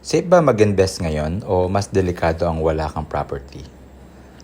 Safe ba mag-invest ngayon o mas delikado ang wala kang property?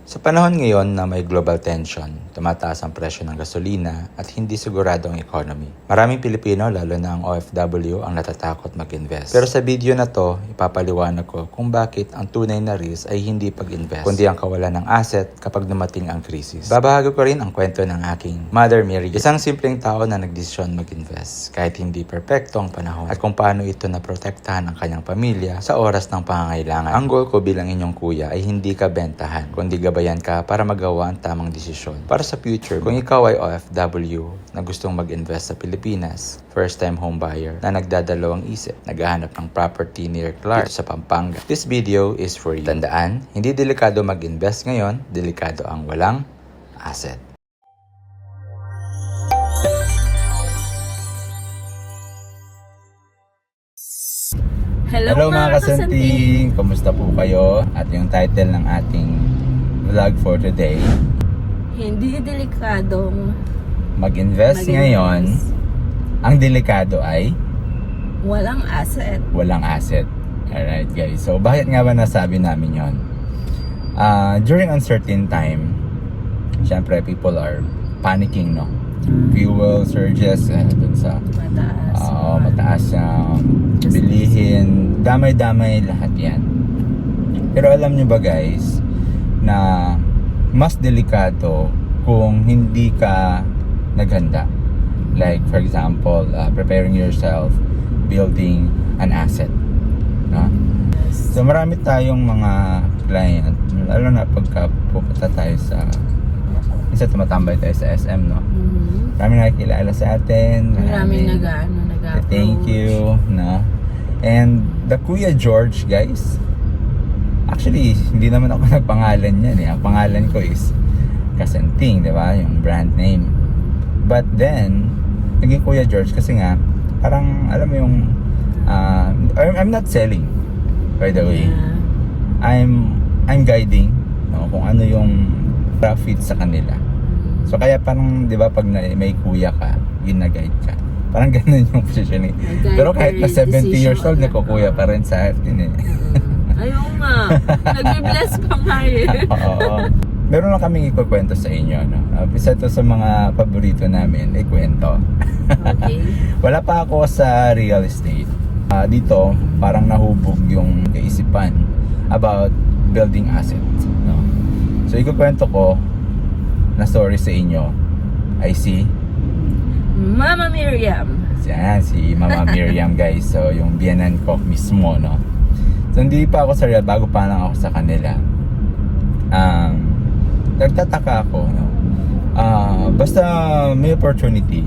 Sa panahon ngayon na may global tension, tumataas ang presyo ng gasolina at hindi sigurado ang economy. Maraming Pilipino, lalo na ang OFW, ang natatakot mag-invest. Pero sa video na to, ipapaliwanag ko kung bakit ang tunay na risk ay hindi pag-invest, kundi ang kawalan ng asset kapag dumating ang krisis. Babahagi ko rin ang kwento ng aking Mother Mary, isang simpleng tao na nagdesisyon mag-invest kahit hindi perpekto ang panahon, at kung paano ito naprotektahan ang kanyang pamilya sa oras ng pangangailangan. Ang goal ko bilang inyong kuya ay hindi ka bentahan, kundi gabayan ka para magawa ang tamang desisyon para sa future. Kung ikaw ay OFW na gustong mag-invest sa Pilipinas, first-time home buyer na nagdadalawang isip, naghahanap ng property near Clark dito sa Pampanga, this video is for you. Tandaan, hindi delikado mag-invest ngayon, delikado ang walang asset. Hello mga kasanting! Kumusta po kayo? At yung title ng ating vlog for today, Hindi delikadong mag-invest ngayon. Ang delikado ay walang asset. walang asset. Alright guys, so bakit nga ba nasabi namin yon? During uncertain time, syempre people are panicking, no? Fuel surges dun sa mataas ang bilihin, damay-damay lahat yan. Pero alam nyo ba guys, na mas delikado kung hindi ka naghanda. Like for example, preparing yourself, building an asset, no? So marami tayong mga client, lalo na pagka pupunta tayo sa, minsan tumatambay tayo sa SM, no? Maraming nakikilala sa atin, Maraming nag-approve. thank you, no? And the Kuya George guys, actually hindi naman ako nagpangalan yan eh. Ang pangalan ko is Kasanting, di ba? Yung brand name. But then naging Kuya George kasi nga parang alam mo yung I'm not selling, by the way. I'm guiding, no, kung ano yung profit sa kanila. So kaya parang 'di ba pag may kuya ka, gina-guide ka. Parang ganun yung positioning. Pero kahit na 70 years old, nagkukuya pa rin sa atin eh. Ayaw nga. Nag-bless pa nga eh. Oo. Meron lang kaming ikukwento sa inyo, no? Isa to sa mga paborito namin, ikwento. Okay. Wala pa ako sa real estate. Dito, parang nahubog yung kaisipan about building assets, no? So ikukwento ko na story sa inyo ay si Mama Miriam. yan, si Mama Miriam guys. So yung biyenan ko mismo, no? So hindi pa ako sa real, bago pa lang ako sa kanila. Nagtataka ako, no? Basta may opportunity,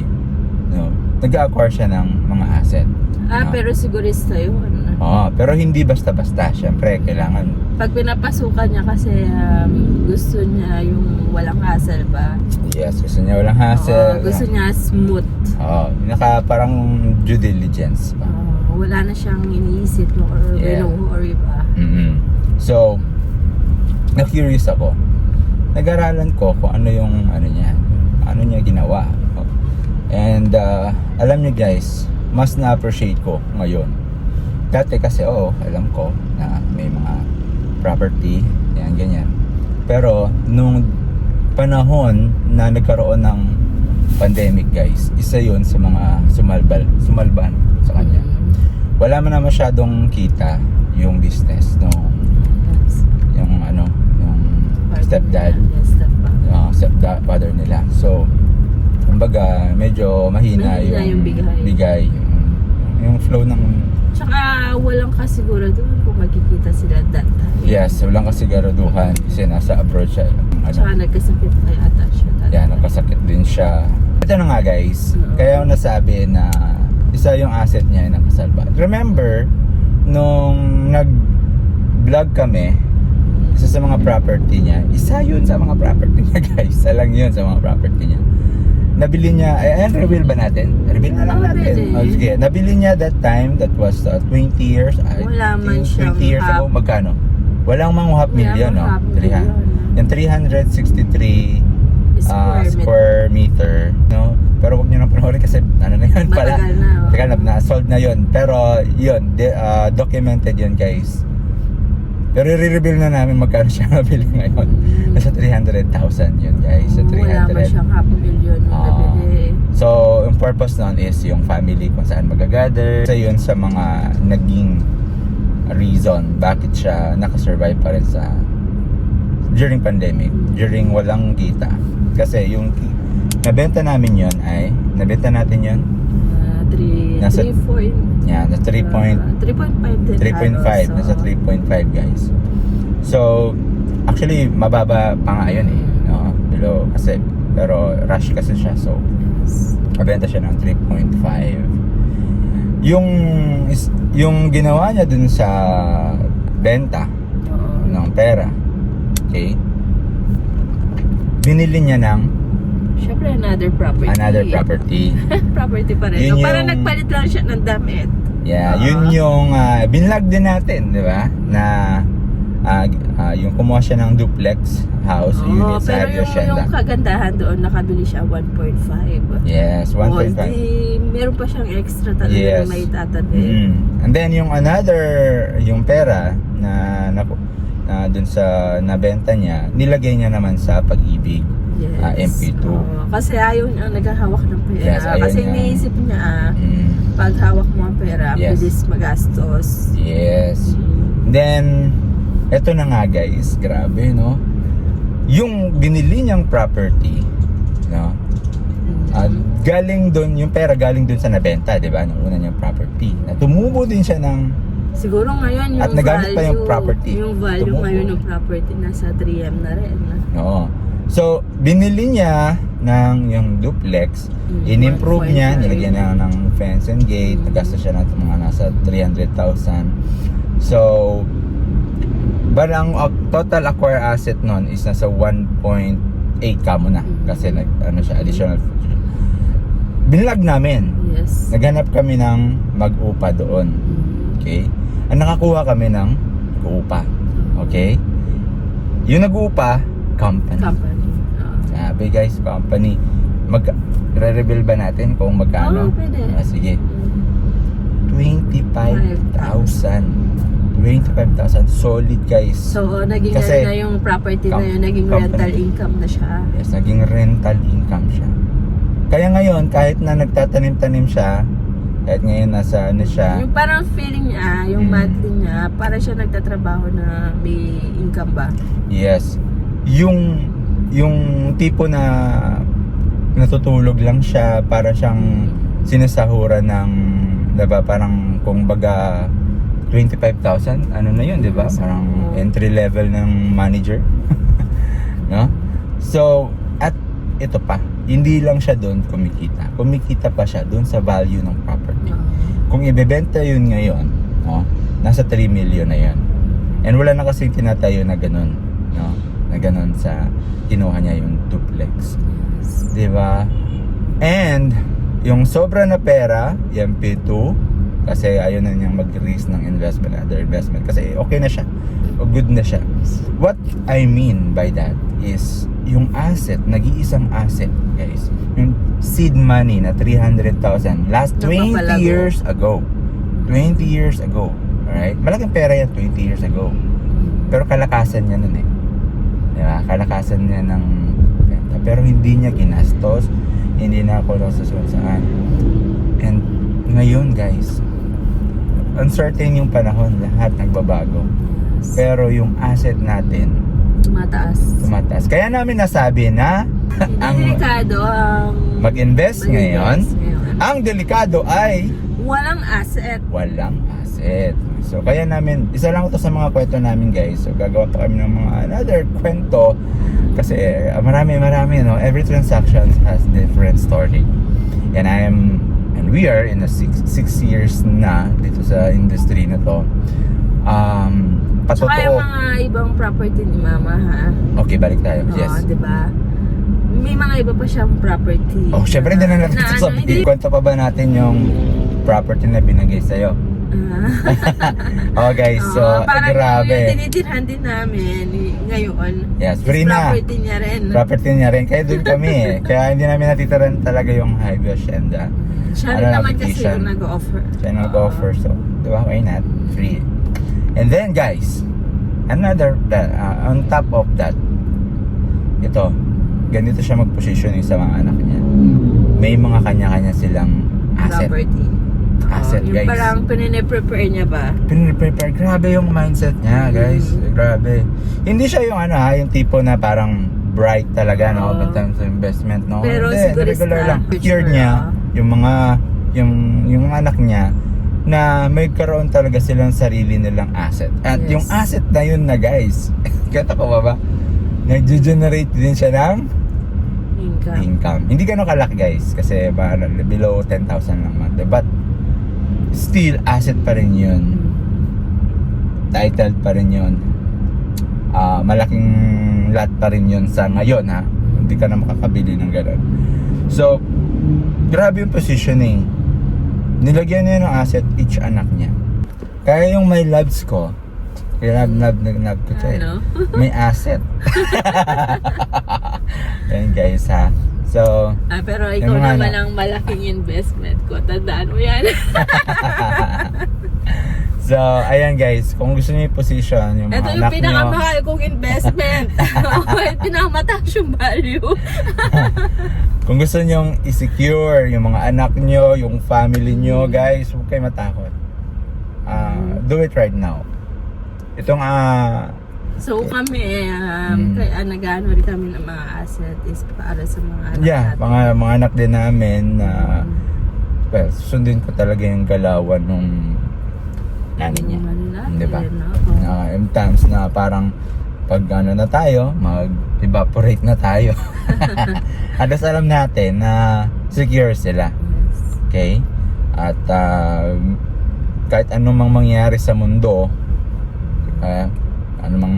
no? Nag-acquire siya ng mga asset, no? Pero sigurista yun. Pero hindi basta-basta. Syempre kailangan Pag pinapasukan niya kasi gusto niya yung walang hassle ba? yes, gusto niya walang hassle. Gusto niya smooth. Naka parang due diligence ba? Wala na siyang iniisip or worry ba? So, na-curious ako. Nag-aralan ko kung ano yung ano niya ginawa. And alam niyo guys, mas na-appreciate ko ngayon. Dati kasi alam ko na may mga property, yan ganyan. Pero nung panahon na nagkaroon ng pandemic guys, isa yun sa mga sumalban sa kanya. Wala man na masyadong kita yung business yung stepfather nila. So kumbaga medyo mahina yung bigay yung flow ng. Tsaka walang kasiguraduhan kung magkikita sila that time. Yes, walang kasiguraduhan kasi nasa abroad siya. Tsaka nagkasakit na yata siya. Nagkasakit din siya. Ito na nga guys, kaya ako nasabi na isa yung asset niya na nakasalba. Remember, nung nag-vlog kami, isa sa mga property niya, isa yun sa mga property niya guys. Isa lang yun sa mga property niya. Nabili niya, reveal ba natin? Reveal na lang natin. Sige. Nabili niya that time, that was 20 years. Wala man siyang 20 years ago, magkano? Walang mga half million, no? 300. Yung 363 square meter, no? Pero huwag nyo nang panoorin kasi ano na yun pala. Matagal na. Oh. Tagal na, solved na yun. Pero yun, documented yun guys. Pero i-reveal na namin magkano siya nabili ngayon. Nasa 300,000 yun guys. Sa 300. Wala pa siyang half million na nabili. So, yung purpose nun is yung family kung saan magagather. Isa yun sa mga naging reason bakit siya nakasurvive pa rin sa during pandemic, during walang kita. Kasi yung nabenta namin yun ay, nabenta natin yun? Nasa 3.5 yan, nasa 3.5 din. 3.5, nasa 3.5 guys. So, actually, mababa pa nga yun eh. No? Pero rush kasi siya. So, mabenta siya ng 3.5. Yung ginawa niya dun sa benta ng pera, okay? Binili niya ng Siyempre, another property. Property pa rin. Yun Parang yung- nagpalit lang siya ng damit. Yeah, yun yung binlog din natin, di ba? Na yung kumuha siya ng duplex house unit sa pero Hacienda. yung kagandahan doon, nakabili siya 1.5. Yes, 1.5. Meron pa siyang extra talaga Yes. na may tatabi. And then yung yung pera na dun sa nabenta niya, nilagay niya naman sa Pag-ibig. MP2. Kasi ayaw niya naghahawak ng pera. Yes, ayaw kasi niya. iniisip niya, pag hawak mo ang pera, Yes. bilis magastos. Yes. Then, eto na nga guys, grabe no. Yung binili niyang property, no? Galing doon, yung pera galing doon sa nabenta, di ba? Yung una niyang property. Na tumubo din siya ng, Siguro ngayon yung At nagamit pa yung property. Yung value Tumubo. ngayon ng property nasa 3M na rin. no. So, binili niya ng yung duplex, in-improve niya, 1.5. nilagyan niya ng fence and gate, nagastos siya ng mga nasa 300,000. So, barang total acquire asset nun is nasa 1.8 ka mo na kasi siya additional. Binlag namin. Yes. Naghanap kami ng mag-upa doon. Okay? Ang nakakuha kami ng mag-upa. Okay? Yung nag-upa, company. Sabi guys, company. Re-reveal ba natin kung magkano? Pwede. Sige. 25,000 solid guys. So, naging Kasi, na yung property na yun, naging company. rental income na siya. Yes, naging rental income siya. Kaya ngayon, kahit na nagtatanim-tanim siya, kahit ngayon nasa siya, Yung parang feeling niya, yung monthly niya, para siya nagtatrabaho na may income ba? yes, yung tipo na natutulog lang siya, para siyang sinasahuran ng, diba, parang kung baga 25,000, ano na yun, diba? Parang entry level ng manager. No? So, at ito pa, hindi lang siya doon kumikita. Kumikita pa siya doon sa value ng property. Kung ibebenta yun ngayon, no, nasa 3 million na yun. And wala na kasing tinatayo na ganun, no? Na ganun sa kinuha niya yung duplex. Di ba? And yung sobra na pera, yung P2, kasi ayaw na niyang mag-release ng other investment kasi okay na siya. O good na siya. What I mean by that is yung asset, nag-iisang asset, guys. Yung seed money na 300,000 last 20 Napapalago. years ago. 20 years ago. Alright? Malaking pera yan 20 years ago. Pero kalakasan niya nun eh. Diba? Kalakasan niya ng benta. Pero hindi niya ginastos. Hindi na ako nasusunod saan. And ngayon guys, uncertain yung panahon. Lahat nagbabago. Pero yung asset natin, tumataas. Kaya namin nasabi na ang delikado ang mag-invest ngayon. ngayon. Ang delikado ay Walang asset. walang asset. So kaya namin, isa lang ito sa mga kwento namin guys. So gagawa pa kami ng mga another kwento kasi marami no. Every transaction has different story. And we are in the 6 years na dito sa industry na to. Saka yung Patotoo. mga ibang property ni Mama, ha? Okay, balik tayo. Oo, Yes. diba? May mga iba pa siyang property. Oh, syempre hindi na natin na- sasabihin. hindi- Kwento pa ba natin yung property na binigay sa'yo? Oh guys, so parang yung grabe. tinitirhan din namin ngayon. Yes, is free na. property niya rin. Property niya rin. Kaya doon kami eh. Kaya hindi namin natitiran talaga yung highway hacienda. Siya rin Ano, naman kasi vacation. yung nag-offer. Siya yung nag-offer. So, di ba? Why not? Free. And then guys, on top of that, ito, ganito siya mag-positioning sa mga anak niya. May mga kanya-kanya silang asset. Property. Asset, yung guys. parang pinine-prepare niya ba? Pinre-prepare. Grabe yung mindset niya, guys. Grabe. Hindi siya yung yung tipo na parang bright talaga, no? When times to investment, no? Pero Hindi, siguro regular sa lang. future, Cured niya, yung mga, yung anak niya, na may karoon talaga silang sarili nilang asset. At Yes. yung asset na yun na, guys, kata ko ba? Nag-generate din siya ng income. Hindi ganun kalaki, guys, kasi below 10,000 lang monthly. But, still, asset pa rin yun. Titled pa rin yun. Malaking lot pa rin yun sa ngayon, ha. Hindi ka na makakabili ng gano'n. So, grabe yung positioning. Nilagyan niya ng asset each anak niya. Kaya yung may loves ko, kaya love ko siya eh. Ano? May asset. Yan guys, ha. So, Pero ikaw yung mga naman ang malaking investment ko. Tandaan mo yan. so, ayan guys, kung gusto niyo i-position yung mga Ito yung anak niyo, pinakamahal kong investment. Pinakamataas yung value. kung gusto niyo i-secure yung mga anak niyo, yung family niyo, guys, huwag kayo matakot. Do it right now. Itong So kami, kaya nag-ano rin kami ng mga asset is para sa mga anak natin. mga anak din namin na well, susundin ko talaga yung galawan nung nanay niya. Di ba? In times na parang pag na tayo, mag-evaporate na tayo. At least alam natin na secure sila. Yes. Okay? At kahit anumang mangyari sa mundo, anumang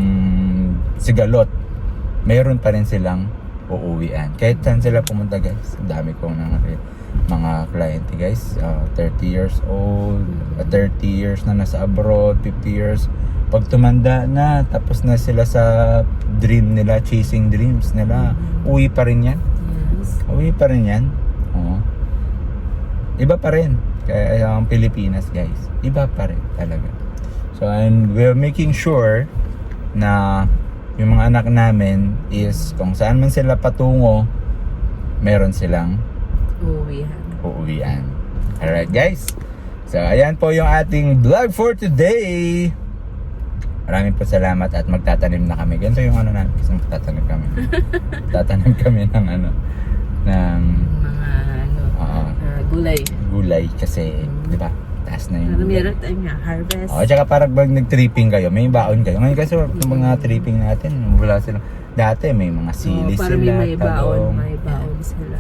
sigalot, mayroon pa rin silang uuwian. Kahit saan sila pumunta, guys. Ang dami kong mga client, guys. 30 years old, 30 years na nasa abroad, 50 years. Pag tumanda na, tapos na sila sa dream nila, chasing dreams nila, uwi pa rin yan. Yes. Uwi pa rin yan. Oo. Iba pa rin. Kaya ang Pilipinas, guys. Iba pa rin talaga. So, and we're making sure na yung mga anak namin is kung saan man sila patungo, meron silang uuwian. Alright, guys. So, ayan po yung ating vlog for today. Maraming po salamat at magtatanim na kami. Ganito yung namin. Kasi magtatanim kami. Tatanim kami ng ng mga gulay kasi, di ba? Taas na yung meron tayong harvest. Tsaka parang pag nag-tripping kayo, may baon kayo. Ngayon kasi yung mga tripping natin, wala sila. Dati may mga sili para sila, may baon, talong. may baon sila.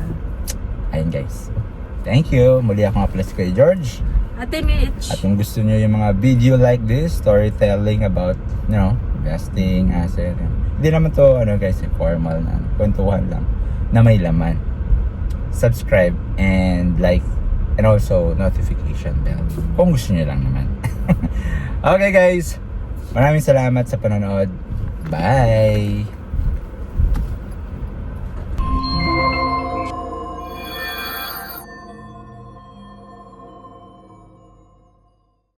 Ayun guys. Thank you. Muli ako nga pala si Kuya George. Ate Mitch. At kung gusto nyo yung mga video like this, storytelling about, investing, asset. Hindi naman to, guys, formal na, kwentuhan lang, na may laman. Subscribe and like, and also notification bell. Kung gusto nyo lang naman. Okay guys, maraming salamat sa panonood. Bye!